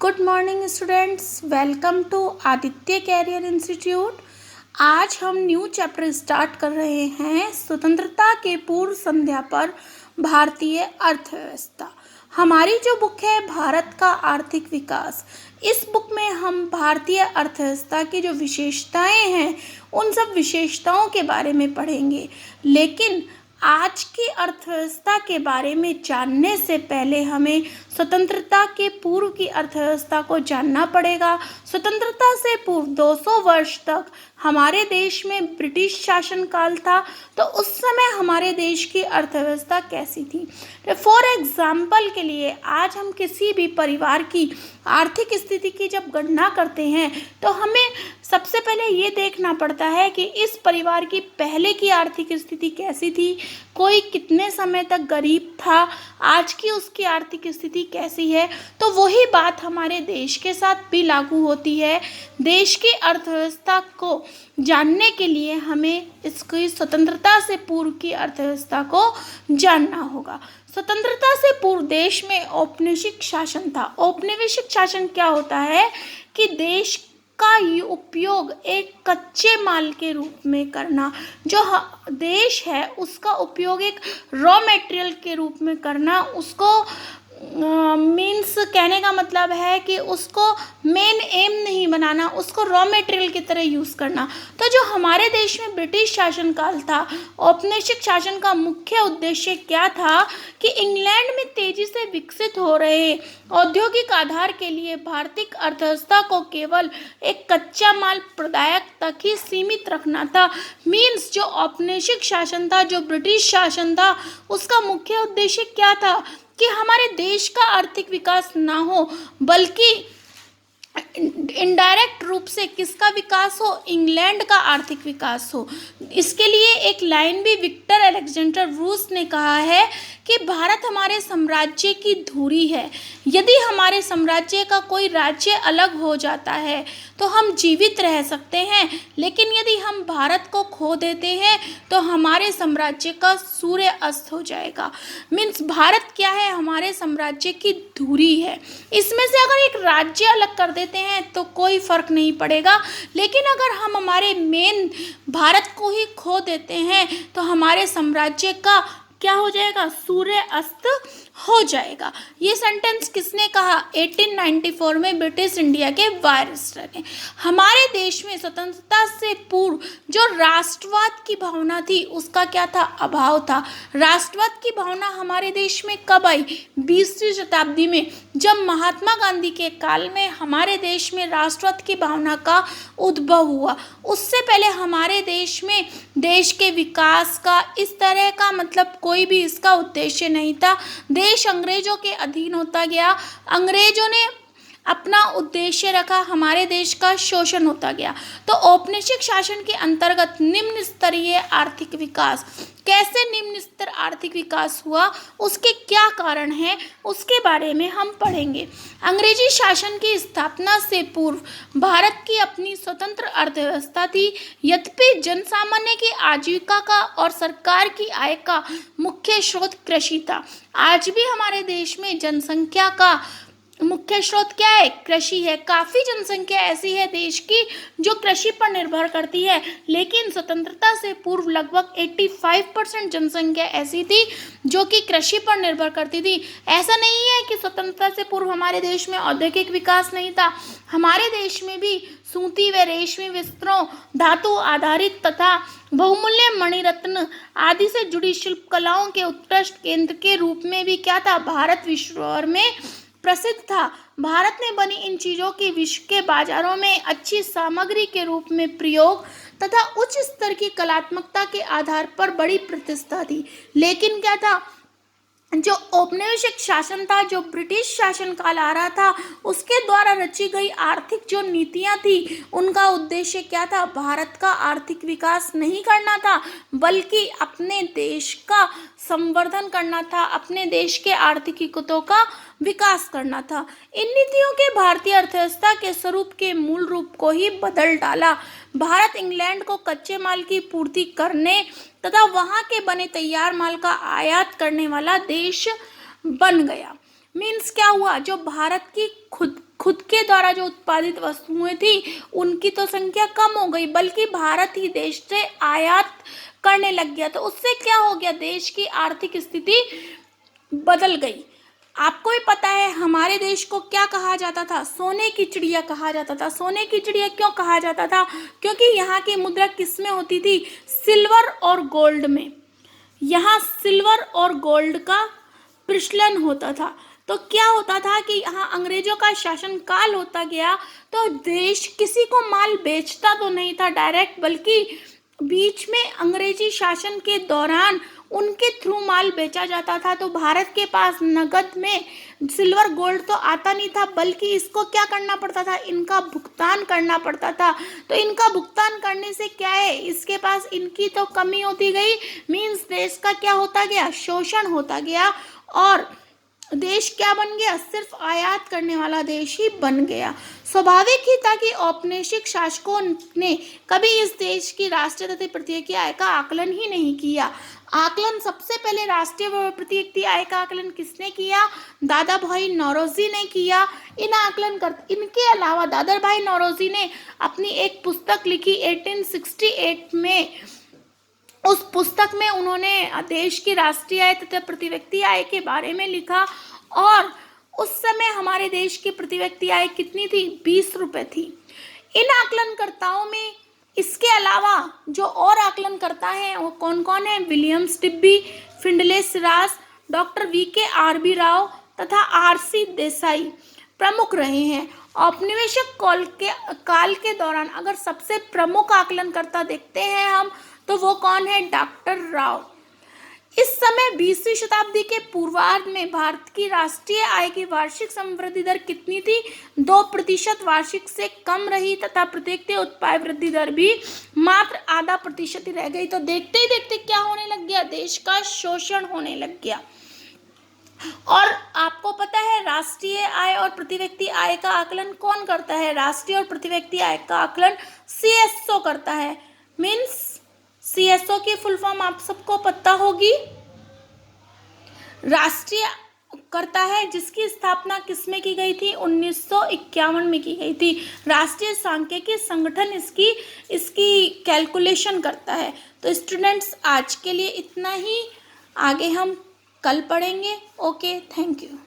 Good morning students, welcome to Aditya career institute. आज हम new chapter start कर रहे हैं स्वतंत्रता के पूर्व संध्या पर भारतीय अर्थव्यवस्था। हमारी जो बुक है भारत का आर्थिक विकास, इस बुक में हम भारतीय अर्थव्यवस्था की जो विशेषताएं हैं उन सब विशेषताओं के बारे में पढ़ेंगे। लेकिन आज की अर्थव्यवस्था के बारे में जानने से पहले हमें स्वतंत्रता के पूर्व की अर्थव्यवस्था को जानना पड़ेगा। स्वतंत्रता से पूर्व 200 वर्ष तक हमारे देश में ब्रिटिश शासन काल था, तो उस समय हमारे देश की अर्थव्यवस्था कैसी थी। फॉर एग्जाम्पल के लिए आज हम किसी भी परिवार की आर्थिक स्थिति की जब गणना करते हैं तो हमें सबसे पहले ये देखना पड़ता है कि इस परिवार की पहले की आर्थिक स्थिति कैसी थी, कोई कितने समय तक गरीब था, आज की उसकी आर्थिक स्थिति कैसी है। तो वही बात हमारे देश के साथ भी लागू होती है। देश की अर्थव्यवस्था को जानने के लिए हमें इसकी स्वतंत्रता से पूर्व की अर्थव्यवस्था को जानना होगा। स्वतंत्रता से पूर्व देश में औपनिवेशिक शासन था। औपनिवेशिक शासन क्या होता है कि देश का उपयोग एक कच्चे माल के रूप में करना, जो देश है उसका उपयोग एक रॉ मटेरियल के रूप में करना, उसको मीन्स कहने का मतलब है कि उसको मेन एम नहीं बनाना, उसको रॉ मटेरियल की तरह यूज़ करना। तो जो हमारे देश में ब्रिटिश शासनकाल था, औपनिवेशिक शासन का मुख्य उद्देश्य क्या था कि इंग्लैंड में तेजी से विकसित हो रहे औद्योगिक आधार के लिए भारतीय अर्थव्यवस्था को केवल एक कच्चा माल प्रदायक तक ही सीमित रखना था। मीन्स जो औपनिवेशिक शासन था, जो ब्रिटिश शासन था, उसका मुख्य उद्देश्य क्या था कि हमारे देश का आर्थिक विकास ना हो, बल्कि इनडायरेक्ट रूप से किसका विकास हो, इंग्लैंड का आर्थिक विकास हो। इसके लिए एक लाइन भी विक्टर अलेक्जेंडर रूस ने कहा है कि भारत हमारे साम्राज्य की धुरी है। यदि हमारे साम्राज्य का कोई राज्य अलग हो जाता है तो हम जीवित रह सकते हैं, लेकिन यदि हम भारत को खो देते हैं तो हमारे साम्राज्य का सूर्य अस्त हो जाएगा। मीन्स भारत क्या है, हमारे साम्राज्य की धुरी है। इसमें से अगर एक राज्य अलग कर देते हैं तो कोई फर्क नहीं पड़ेगा, लेकिन अगर हम हमारे मेन भारत को ही खो देते हैं तो हमारे साम्राज्य का क्या हो जाएगा, सूर्य अस्त हो जाएगा। ये सेंटेंस किसने कहा, 1894 में ब्रिटिश इंडिया के वायसराय ने। हमारे देश में स्वतंत्रता से पूर्व जो राष्ट्रवाद की भावना थी उसका क्या था, अभाव था। राष्ट्रवाद की भावना हमारे देश में कब आई, 20वीं शताब्दी में, जब महात्मा गांधी के काल में हमारे देश में राष्ट्रवाद की भावना का उद्भव हुआ। उससे पहले हमारे देश में देश के विकास का इस तरह का मतलब कोई भी इसका उद्देश्य नहीं था। देश अंग्रेजों के अधीन होता गया, अंग्रेजों ने अपना उद्देश्य रखा, हमारे देश का शोषण होता गया। तो औपनिवेशिक शासन के अंतर्गत निम्न स्तरीय आर्थिक विकास, कैसे निम्न स्तर आर्थिक विकास हुआ, उसके क्या कारण हैं, उसके बारे में हम पढ़ेंगे। अंग्रेजी शासन की स्थापना से पूर्व भारत की अपनी स्वतंत्र अर्थव्यवस्था थी। यद्यपि जनसामान्य की आजीविका का और सरकार की आय का मुख्य स्रोत कृषि था। आज भी हमारे देश में जनसंख्या का मुख्य स्रोत क्या है, कृषि है। काफ़ी जनसंख्या ऐसी है देश की जो कृषि पर निर्भर करती है, लेकिन स्वतंत्रता से पूर्व लगभग 85% जनसंख्या ऐसी थी जो कि कृषि पर निर्भर करती थी। ऐसा नहीं है कि स्वतंत्रता से पूर्व हमारे देश में औद्योगिक विकास नहीं था। हमारे देश में भी सूती व रेशमी वस्त्रों, धातु आधारित तथा बहुमूल्य मणिरत्न आदि से जुड़ी शिल्प कलाओं के उत्कृष्ट केंद्र के रूप में भी क्या था, भारत विश्व भर में प्रसिद्ध था। भारत ने बनी इन चीज़ों की विश्व के बाजारों में अच्छी सामग्री के रूप में प्रयोग तथा उच्च स्तर की कलात्मकता के आधार पर बड़ी प्रतिष्ठा थी। लेकिन क्या था, जो औपनिवेशिक शासन था, जो ब्रिटिश शासन काल आ रहा था, उसके द्वारा रची गई आर्थिक जो नीतियां थी, उनका उद्देश्य क्या था, भारत का आर्थिक विकास नहीं करना था, बल्कि अपने देश का संवर्धन करना था, अपने देश के आर्थिक हितों का विकास करना था। इन नीतियों के भारतीय अर्थव्यवस्था के स्वरूप के मूल रूप को ही बदल डाला। भारत इंग्लैंड को कच्चे माल की पूर्ति करने तथा वहां के बने तैयार माल का आयात करने वाला देश बन गया। मीन्स क्या हुआ, जो भारत की खुद खुद के द्वारा जो उत्पादित वस्तुएं थी उनकी तो संख्या कम हो गई, बल्कि भारत ही देश से आयात करने लग गया। तो उससे क्या हो गया, देश की आर्थिक स्थिति बदल गई। आपको भी पता है हमारे देश को क्या कहा जाता था, सोने की चिड़िया कहा जाता था। सोने की चिड़िया क्यों कहा जाता था, क्योंकि यहाँ की मुद्रा किस में होती थी, सिल्वर और गोल्ड में। यहाँ सिल्वर और गोल्ड का प्रचलन होता था। तो क्या होता था कि यहाँ अंग्रेजों का शासन काल होता गया, तो देश किसी को माल बेचता तो नहीं था डायरेक्ट, बल्कि बीच में अंग्रेजी शासन के दौरान उनके थ्रू माल बेचा जाता था। तो भारत के पास नगद में सिल्वर गोल्ड तो आता नहीं था, बल्कि इसको क्या करना पड़ता था, इनका भुगतान करना पड़ता था। तो इनका भुगतान करने से क्या है, इसके पास इनकी तो कमी होती गई, मीन्स देश का क्या होता गया, शोषण होता गया, और देश क्या बन गया, सिर्फ आयात करने वाला देश ही बन गया। स्वाभाविक ही था कि औपनिवेशिक शासकों ने कभी इस देश की राष्ट्रीय तथा प्रत्येक आय का आकलन ही नहीं किया। आकलन सबसे पहले राष्ट्रीय व प्रत्येक आय का आकलन किसने किया, दादा भाई नौरोजी ने किया। इनके अलावा दादा भाई नौरोजी ने अपनी एक पुस्तक लिखी 1868 में। उस पुस्तक में उन्होंने देश की राष्ट्रीय आय तथा प्रति व्यक्ति आय के बारे में लिखा, और उस समय हमारे देश की प्रति व्यक्ति आय कितनी थी, 20 रुपए थी। इन आकलनकर्ताओं में इसके अलावा जो और आकलन करता है वो कौन कौन है, विलियम्स डिब्बी, Findlay cirrus, doctor VKRB Rao तथा RC देसाई प्रमुख रहे हैं। औपनिवेशिक काल के दौरान अगर सबसे प्रमुख आकलनकर्ता देखते हैं हम, तो वो कौन है, डॉक्टर राव। इस समय 20वीं शताब्दी के पूर्वार्ध में भारत की राष्ट्रीय आय की वार्षिक समवृद्धि दर कितनी थी, 2% वार्षिक से कम रही, तथा प्रत्येक उत्पाद वृद्धि दर भी मात्र 0.5% ही रह गई। तो देखते ही देखते क्या होने लग गया, देश का शोषण होने लग गया। और आपको पता है राष्ट्रीय आय और प्रति व्यक्ति आय का आकलन कौन करता है, राष्ट्रीय और प्रति व्यक्ति आय का आकलन CSO करता है। मीन्स CSO की फुल फॉर्म आप सबको पता होगी, राष्ट्रीय करता है, जिसकी स्थापना किसमें की गई थी, 1951 में की गई थी। राष्ट्रीय सांख्यिकी संगठन इसकी कैलकुलेशन करता है। तो स्टूडेंट्स आज के लिए इतना ही, आगे हम कल पढ़ेंगे। Okay, thank you.